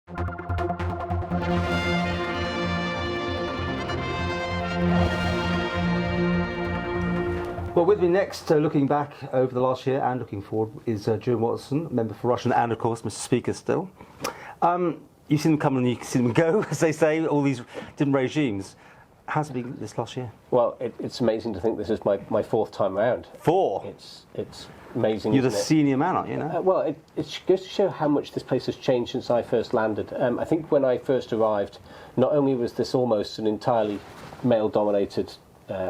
Well, with me next, looking back over the last year and looking forward, is Juan Watterson, member for Rushen, and of course, Mr. Speaker still. You've seen them come and you've seen them go, as they say, all these different regimes. How's it been this last year? Well, it's amazing to think this is my fourth time around. Four? It's amazing. You're the senior man, aren't you? Well, it goes to show how much this place has changed since I first landed. I think when I first arrived, not only was this almost an entirely male-dominated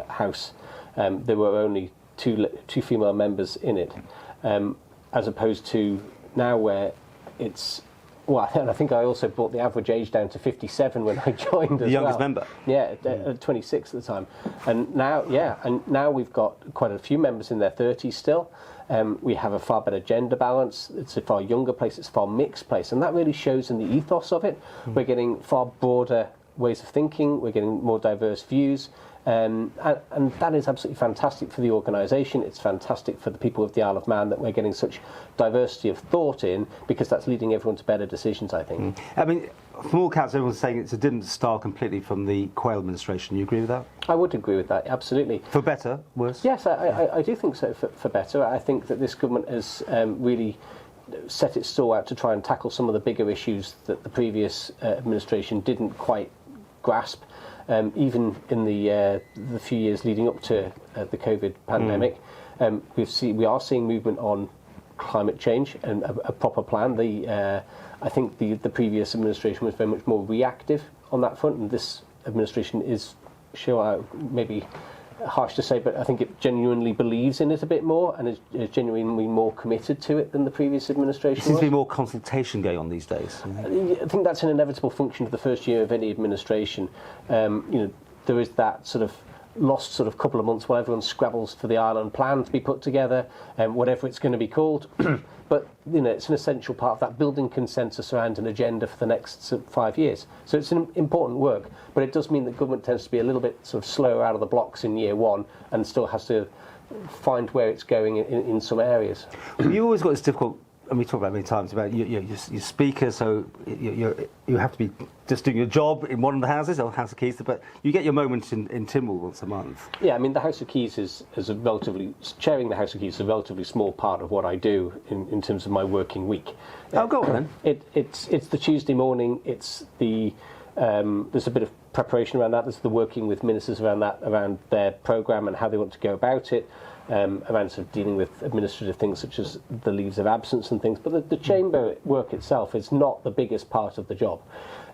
house, there were only two female members in it, as opposed to now where it's... Well, and I think I also brought the average age down to 57 when I joined as well. The youngest member? Yeah, 26 at the time. And now we've got quite a few members in their 30s still. We have a far better gender balance. It's a far younger place. It's a far mixed place. And that really shows in the ethos of it. We're getting far broader ways of thinking. We're getting more diverse views. And that is absolutely fantastic for the organisation. It's fantastic for the people of the Isle of Man that we're getting such diversity of thought in, because that's leading everyone to better decisions, I think. I mean, from all accounts, everyone's saying it's a different style completely from the Quayle administration. You agree with that? I would agree with that, absolutely. For better, worse? Yes, I do think so, for better. I think that this government has really set its stall out to try and tackle some of the bigger issues that the previous administration didn't quite grasp. Even in the few years leading up to the COVID pandemic, we are seeing movement on climate change and a proper plan. I think the previous administration was very much more reactive on that front, and this administration is, maybe harsh to say, but I think it genuinely believes in it a bit more and is genuinely more committed to it than the previous administration. There seems to be more consultation going on these days. I think that's an inevitable function of the first year of any administration. There is that sort of lost sort of couple of months while everyone scrabbles for the island plan to be put together, whatever it's going to be called. But it's an essential part of that, building consensus around an agenda for the next 5 years. So it's an important work, but it does mean that government tends to be a little bit sort of slower out of the blocks in year one and still has to find where it's going in some areas. You always got this difficult, and we talked about it many times, about your speaker, so you have to be just doing your job in one of the houses, or House of Keys, but you get your moment in Tynwald once a month. Yeah, I mean, the House of Keys is chairing the House of Keys is a relatively small part of what I do in terms of my working week. Oh, go on then. It's the Tuesday morning, it's the... there's a bit of preparation around that. There's the working with ministers around their programme and how they want to go about it, around sort of dealing with administrative things such as the leaves of absence and things. But the chamber work itself is not the biggest part of the job.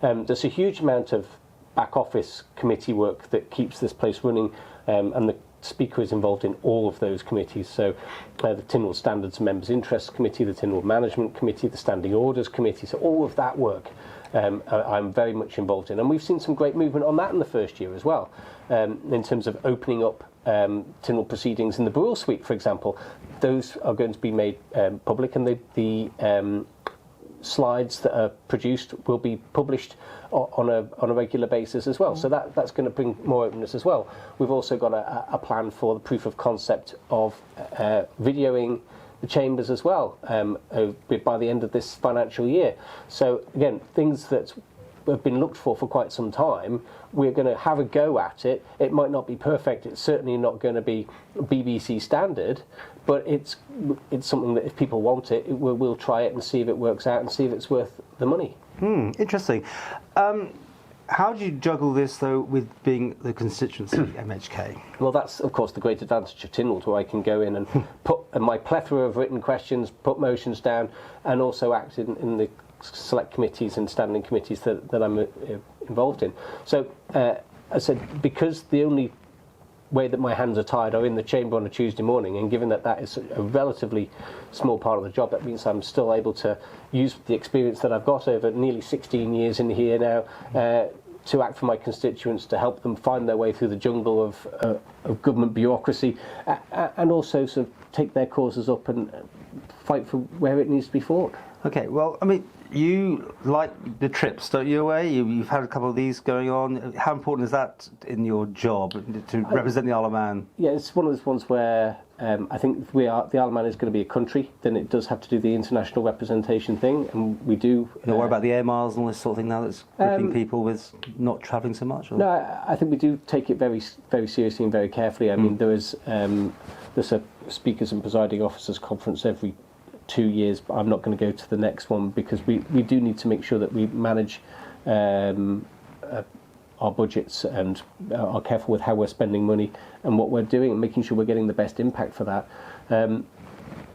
There's a huge amount of back office committee work that keeps this place running, and the Speaker is involved in all of those committees. So the Tynwald Standards Members' Interests Committee, the Tynwald Management Committee, the Standing Orders Committee, so all of that work I'm very much involved in. And we've seen some great movement on that in the first year as well, in terms of opening up Tynwald proceedings in the Brule Suite, for example. Those are going to be made public, and the slides that are produced will be published on a regular basis as well. So that's going to bring more openness as well. We've also got a plan for the proof of concept of videoing the chambers as well by the end of this financial year. So again, things that have been looked for quite some time. We're going to have a go at it. It might not be perfect. It's certainly not going to be BBC standard, but it's something that if people want it, we'll try it and see if it works out and see if it's worth the money. Interesting. How do you juggle this, though, with being the constituency MHK? Well, that's, of course, the great advantage of Tynwald, where I can go in and put my plethora of written questions, put motions down, and also act in the select committees and standing committees that I'm involved in. So, as I said, because the only way that my hands are tied are in the chamber on a Tuesday morning, and given that is a relatively small part of the job, that means I'm still able to use the experience that I've got over nearly 16 years in here now to act for my constituents, to help them find their way through the jungle of government bureaucracy, and also sort of take their causes up and fight for where it needs to be fought. Okay, well, I mean, you like the trips, don't you, away? You've had a couple of these going on. How important is that in your job to represent the Isle of Man? Yeah, it's one of those ones where I think if the Isle of Man is going to be a country, then it does have to do the international representation thing, and we do. You know, what about the air miles and all this sort of thing now that's gripping people with not travelling so much? Or? No, I think we do take it very, very seriously and very carefully. I mean, there's a speakers and presiding officers conference every 2 years, but I'm not going to go to the next one because we do need to make sure that we manage our budgets and are careful with how we're spending money and what we're doing and making sure we're getting the best impact for that.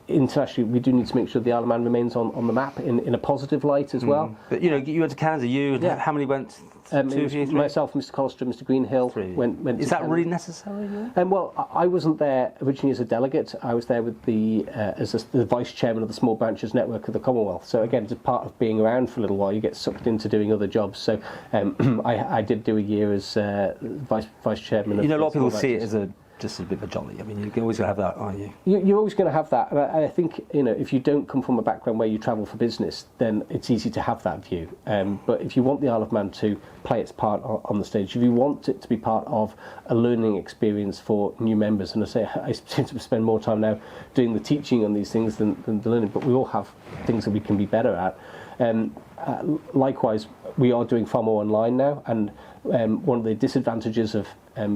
Internationally, we do need to make sure the Isle of Man remains on the map in a positive light as well. But you know, you went to Canada. How many went? Myself, Mr. Collister, Mr. Greenhill went Is that really necessary? Well, I wasn't there originally as a delegate. I was there with as the vice chairman of the Small Branches Network of the Commonwealth. So again, it's part of being around for a little while. You get sucked into doing other jobs. So I did do a year as vice chairman. You know, a lot of people see it as just a bit of a jolly. I mean, you're always going to have that, aren't you? You're always going to have that. And I think, you know, if you don't come from a background where you travel for business, then it's easy to have that view. But if you want the Isle of Man to play its part on the stage, if you want it to be part of a learning experience for new members, and I seem to spend more time now doing the teaching on these things than the learning, but we all have things that we can be better at. Likewise, we are doing far more online now, and one of the disadvantages of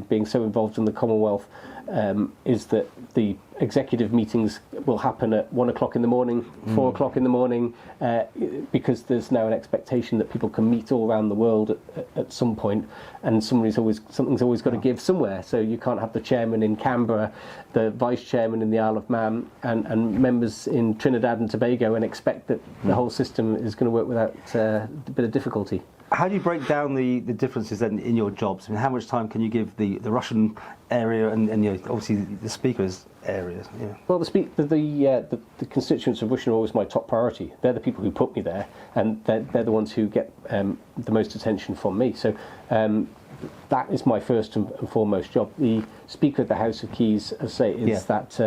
being so involved in the Commonwealth is that the executive meetings will happen at 1 o'clock in the morning, 4 o'clock in the morning, because there's now an expectation that people can meet all around the world at some point, and something's always got to give somewhere. So you can't have the chairman in Canberra, the vice chairman in the Isle of Man, and members in Trinidad and Tobago, and expect that the whole system is going to work without a bit of difficulty. How do you break down the differences then in your jobs? I mean, how much time can you give the Russian area and you know, obviously the speakers areas? Yeah. Well, the constituents of Rushen are always my top priority. They're the people who put me there, and they're the ones who get the most attention from me. So that is my first and foremost job. The Speaker of the House of Keys, as I say, is that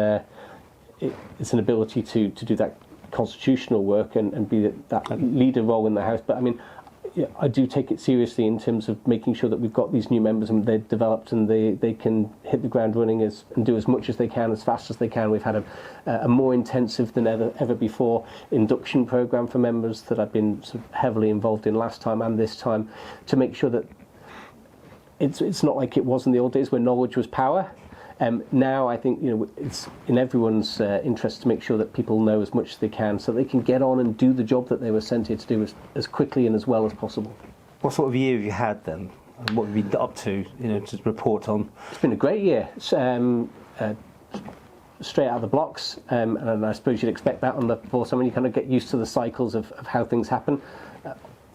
it's an ability to do that constitutional work and be that leader role in the House. But I mean, I do take it seriously in terms of making sure that we've got these new members and they're developed and they can hit the ground running and do as much as they can, as fast as they can. We've had a more intensive than ever before induction programme for members that I've been sort of heavily involved in last time and this time, to make sure that it's not like it was in the old days where knowledge was power. Now I think, you know, it's in everyone's interest to make sure that people know as much as they can so they can get on and do the job that they were sent here to do as quickly and as well as possible. What sort of year have you had then? And what have you been up to, you know, to report on? It's been a great year. Straight out of the blocks, and I suppose you'd expect that on the force. I mean, you kind of get used to the cycles of how things happen.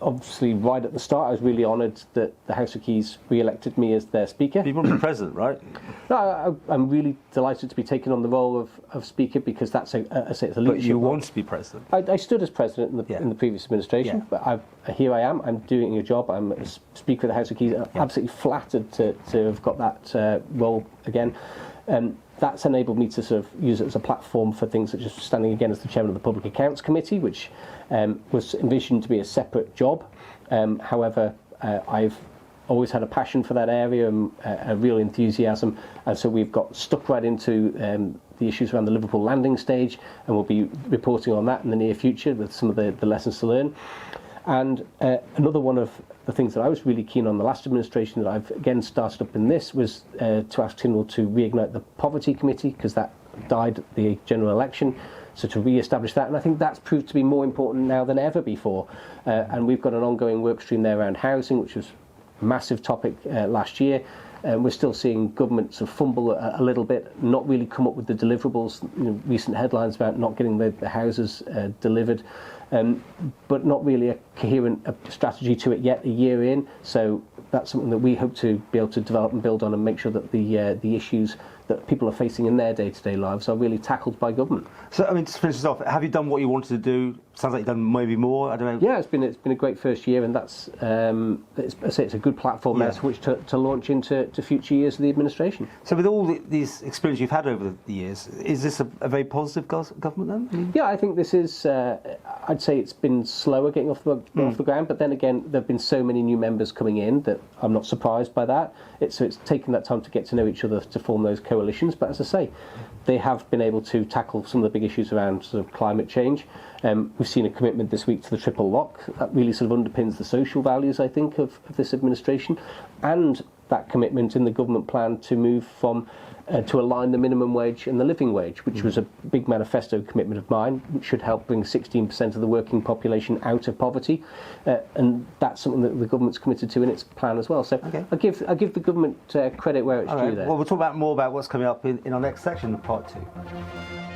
Obviously, right at the start, I was really honoured that the House of Keys re-elected me as their Speaker. You want to be President, right? No, I'm really delighted to be taking on the role of Speaker, because that's it's a leadership. But you want to be President? I stood as President in the previous administration, but here I am. I'm doing a job. I'm a Speaker of the House of Keys. I'm absolutely flattered to have got that role again. That's enabled me to sort of use it as a platform for things such as standing again as the chairman of the Public Accounts Committee, which was envisioned to be a separate job. However, I've always had a passion for that area and a real enthusiasm, and so we've got stuck right into the issues around the Liverpool landing stage, and we'll be reporting on that in the near future with some of the lessons to learn. And another one of the things that I was really keen on the last administration that I've again started up in this was to ask Tynwald to reignite the Poverty Committee, because that died at the general election. So to re-establish that, and I think that's proved to be more important now than ever before. And we've got an ongoing work stream there around housing, which was a massive topic last year. We're still seeing government sort of fumble a little bit, not really come up with the deliverables. You know, recent headlines about not getting the houses delivered, but not really a coherent strategy to it yet a year in. So that's something that we hope to be able to develop and build on, and make sure that the issues that people are facing in their day-to-day lives are really tackled by government. So, I mean, to finish this off, have you done what you wanted to do? Sounds like you've done maybe more. I don't know. Yeah, it's been a great first year, and that's it's a good platform now to which to launch into future years of the administration. So, with all these experience you've had over the years, is this a very positive government then? Yeah, I think this is. I'd say it's been slower getting off the ground, but then again, there've been so many new members coming in that I'm not surprised by that. So it's taken that time to get to know each other, to form those coalitions coalitions, but as I say, they have been able to tackle some of the big issues around sort of climate change. We've seen a commitment this week to the triple lock. That really sort of underpins the social values, I think, of this administration, and that commitment in the government plan to move from to align the minimum wage and the living wage, which was a big manifesto commitment of mine, which should help bring 16% of the working population out of poverty, and that's something that the government's committed to in its plan as well. So I give the government credit where it's due there. Well, we'll talk more about what's coming up in our next section, part 2.